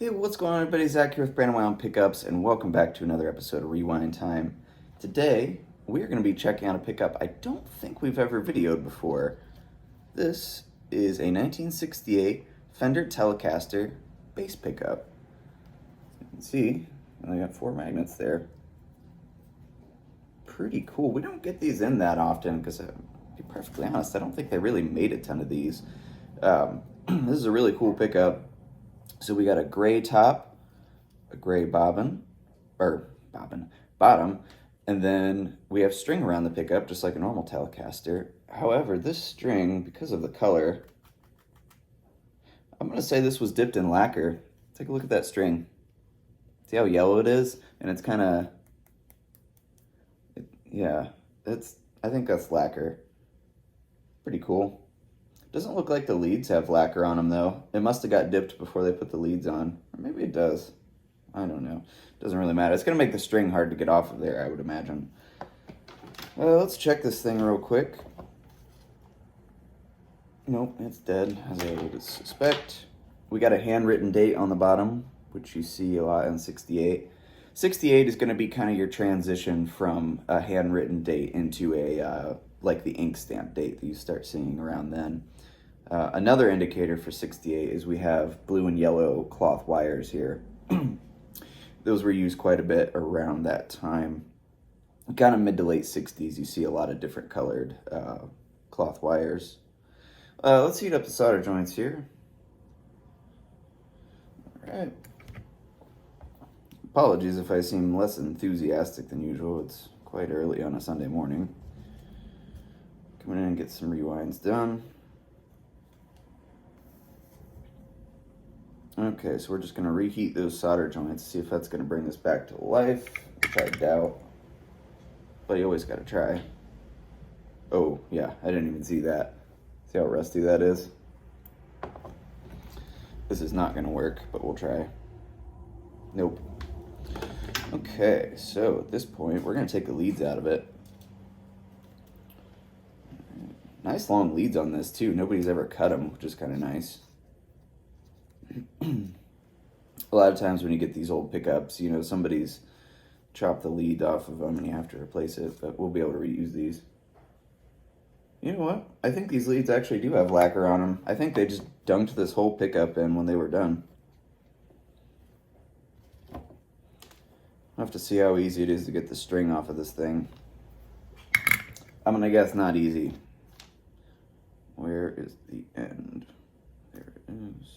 Hey, what's going on, everybody? Zach here with Brandon Wild Pickups, and welcome back to another episode of Rewind Time. Today, we are going to be checking out a pickup I don't think we've ever videoed before. This is a 1968 Fender Telecaster bass pickup. You can see, I got 4 magnets there. Pretty cool. We don't get these in that often because, to be perfectly honest, I don't think they really made a ton of these. This is a really cool pickup. So we got a gray top, a gray bottom, and then we have string around the pickup, just like a normal Telecaster. However, this string, because of the color, I'm going to say this was dipped in lacquer. Take a look at that string. See how yellow it is? And it's kind of, yeah, I think that's lacquer. Pretty cool. Doesn't look like the leads have lacquer on them, though. It must have got dipped before they put the leads on. Or maybe it does. I don't know. Doesn't really matter. It's going to make the string hard to get off of there, I would imagine. Let's check this thing real quick. Nope, it's dead, as I would suspect. We got a handwritten date on the bottom, which you see a lot in 68. 68 is going to be kind of your transition from a handwritten date into a, like the ink stamp date that you start seeing around then. Another indicator for 68 is we have blue and yellow cloth wires here. Those were used quite a bit around that time. Kind of mid to late 60s, you see a lot of different colored cloth wires. Let's heat up the solder joints here. All right. Apologies if I seem less enthusiastic than usual. It's quite early on a Sunday morning. Come in and get some rewinds done. Okay, so we're just going to reheat those solder joints, see if that's going to bring this back to life, which I doubt. But you always got to try. Oh, yeah, I didn't even see that. See how rusty that is? This is not going to work, but we'll try. Nope. Okay, so at this point, we're going to take the leads out of it. Nice long leads on this, too. Nobody's ever cut them, which is kind of nice. A lot of times when you get these old pickups, you know, somebody's chopped the lead off of them and you have to replace it, but we'll be able to reuse these. You know what? I think these leads actually do have lacquer on them. I think they just dunked this whole pickup in when they were done. I'll have to see how easy it is to get the string off of this thing. I'm gonna guess not easy. Where is the end? There it is.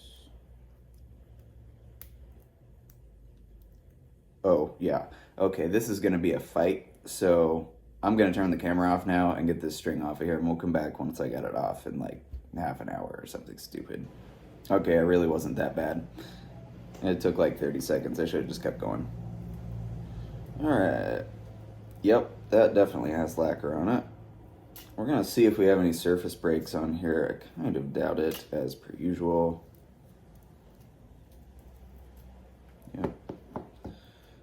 Oh, yeah. Okay, this is going to be a fight, so I'm going to turn the camera off now and get this string off of here, and we'll come back once I get it off in like half an hour or something stupid. Okay, it really wasn't that bad. It took like 30 seconds. I should have just kept going. Alright. Yep, that definitely has lacquer on it. We're going to see if we have any surface breaks on here. I kind of doubt it, as per usual. Yep.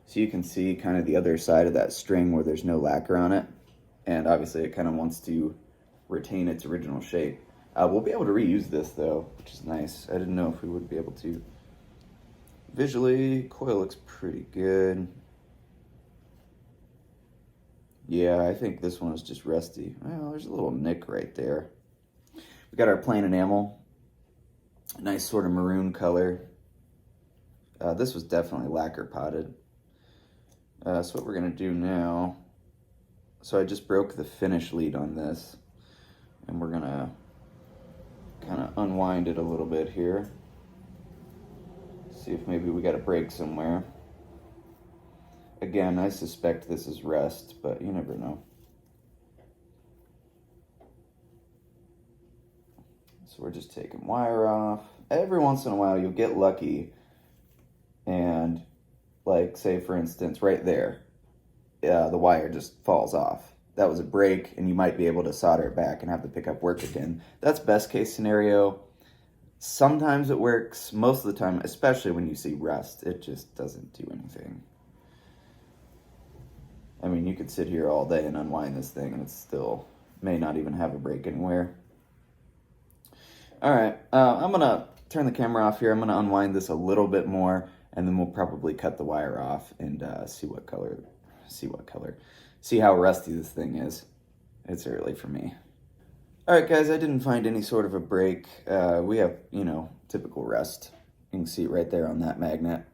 So you can see kind of the other side of that string where there's no lacquer on it. And obviously it kind of wants to retain its original shape. We'll be able to reuse this though, which is nice. I didn't know if we would be able to. Visually, coil looks pretty good. Yeah, I think this one is just rusty. Well, there's a little nick right there. We got our plain enamel. Nice sort of maroon color. This was definitely lacquer potted. So what we're going to do now, so I just broke the finish lead on this, and we're going to kind of unwind it a little bit here. See if maybe we got a break somewhere. Again, I suspect this is rust, but you never know. So we're just taking wire off. Every once in a while you'll get lucky and, like, say for instance right there, the wire just falls off. That was a break and you might be able to solder it back and have the pickup work again. That's best case scenario. Sometimes it works. Most of the time, especially when you see rust, it just doesn't do anything. I mean, you could sit here all day and unwind this thing and it still may not even have a break anywhere. All right, I'm gonna turn the camera off here. I'm gonna unwind this a little bit more, and then we'll probably cut the wire off and see how rusty this thing is. It's early for me. All right, guys, I didn't find any sort of a break. We have, typical rust. You can see it right there on that magnet.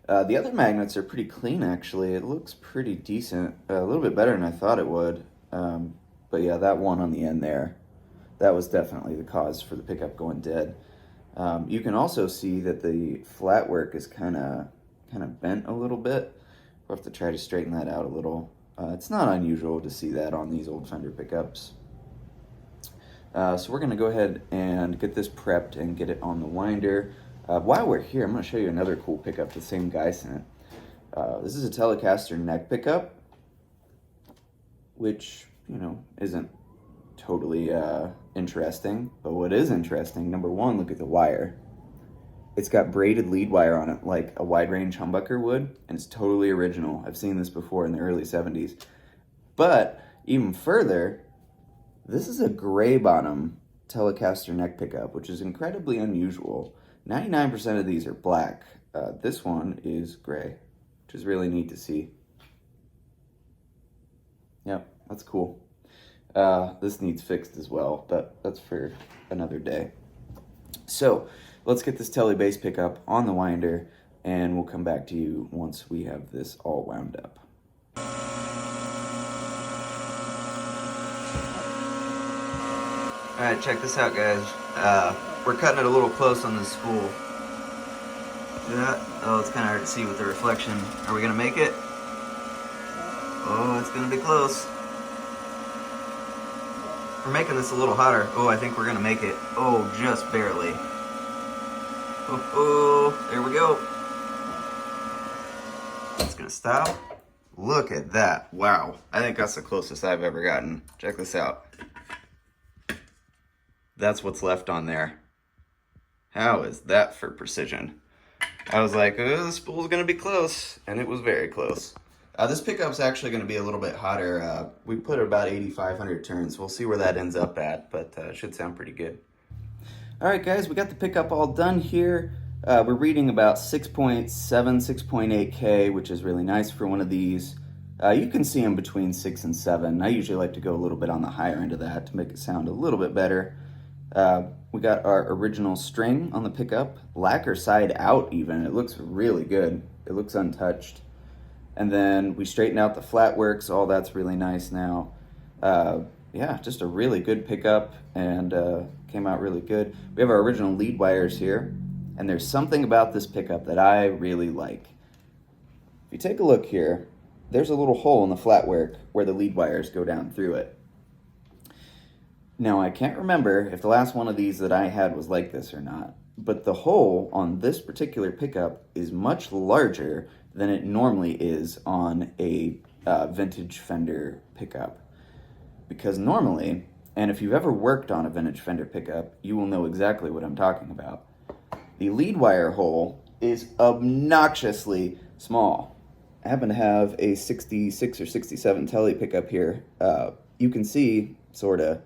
The other magnets are pretty clean, actually. It looks pretty decent, a little bit better than I thought it would. But yeah, that one on the end there, that was definitely the cause for the pickup going dead. You can also see that the flat work is kind of bent a little bit. We'll have to try to straighten that out a little. It's not unusual to see that on these old Fender pickups. So we're going to go ahead and get this prepped and get it on the winder. While we're here, I'm going to show you another cool pickup the same guy sent. This is a Telecaster neck pickup, which, isn't totally interesting. But what is interesting, number one, look at the wire. It's got braided lead wire on it like a wide range humbucker would, and it's totally original. I've seen this before in the early 70s. But even further, this is a gray bottom Telecaster neck pickup, which is incredibly unusual. 99% of these are black. This one is gray, which is really neat to see. Yep, that's cool. This needs fixed as well, but that's for another day. So let's get this tele bass pickup on the winder, and we'll come back to you once we have this all wound up. All right, check this out, guys. We're cutting it a little close on this spool. See that? Oh, it's kind of hard to see with the reflection. Are we gonna make it? Oh, it's gonna be close. We're making this a little hotter. Oh, I think we're gonna make it. Oh, just barely. Oh, there we go. It's gonna stop. Look at that. Wow. I think that's the closest I've ever gotten. Check this out. That's what's left on there. How is that for precision? I was like, oh, the spool's gonna be close, and it was very close. This pickup's actually gonna be a little bit hotter. We put about 8,500 turns. We'll see where that ends up at, but it should sound pretty good. All right, guys, we got the pickup all done here. We're reading about 6.7, 6.8K, which is really nice for one of these. You can see them between 6 and 7. I usually like to go a little bit on the higher end of that to make it sound a little bit better. We got our original string on the pickup, lacquer side out even. It looks really good. It looks untouched. And then we straightened out the flat works. All that's really nice now. Yeah, just a really good pickup, and came out really good. We have our original lead wires here, and there's something about this pickup that I really like. If you take a look here, there's a little hole in the flat work where the lead wires go down through it. Now, I can't remember if the last one of these that I had was like this or not, but the hole on this particular pickup is much larger than it normally is on a vintage Fender pickup. Because normally, and if you've ever worked on a vintage Fender pickup, you will know exactly what I'm talking about. The lead wire hole is obnoxiously small. I happen to have a 66 or 67 tele pickup here. You can see, sorta,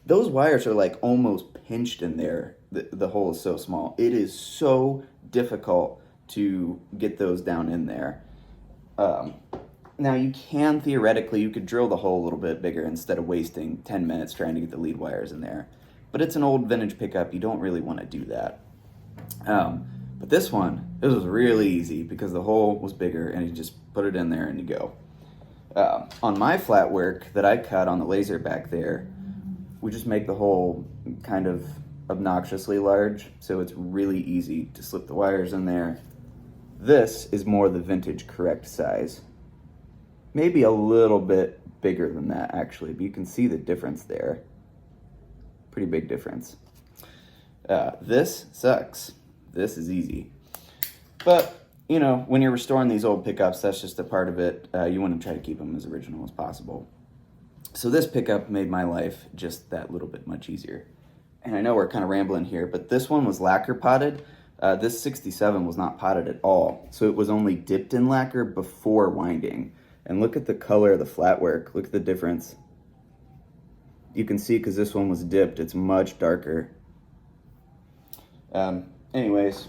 those wires are like almost pinched in there. The hole is so small. It is so difficult to get those down in there. Now you can theoretically, you could drill the hole a little bit bigger instead of wasting 10 minutes trying to get the lead wires in there. But it's an old vintage pickup, you don't really want to do that. But this one, it was really easy because the hole was bigger and you just put it in there and you go. On my flat work that I cut on the laser back there, we just make the hole kind of obnoxiously large, so it's really easy to slip the wires in there. This is more the vintage correct size. Maybe a little bit bigger than that actually, but you can see the difference there. Pretty big difference. This sucks. This is easy. But, you know, when you're restoring these old pickups, that's just a part of it. You want to try to keep them as original as possible. So this pickup made my life just that little bit much easier. And I know we're kind of rambling here, but this one was lacquer potted. This 67 was not potted at all. So it was only dipped in lacquer before winding. And look at the color of the flat work. Look at the difference. You can see because this one was dipped, it's much darker. Anyways,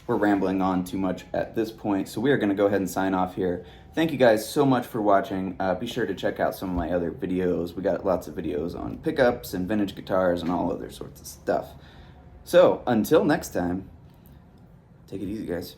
we're rambling on too much at this point, so we are going to go ahead and sign off here. Thank you guys so much for watching. Be sure to check out some of my other videos. We got lots of videos on pickups and vintage guitars and all other sorts of stuff. So, until next time, take it easy, guys.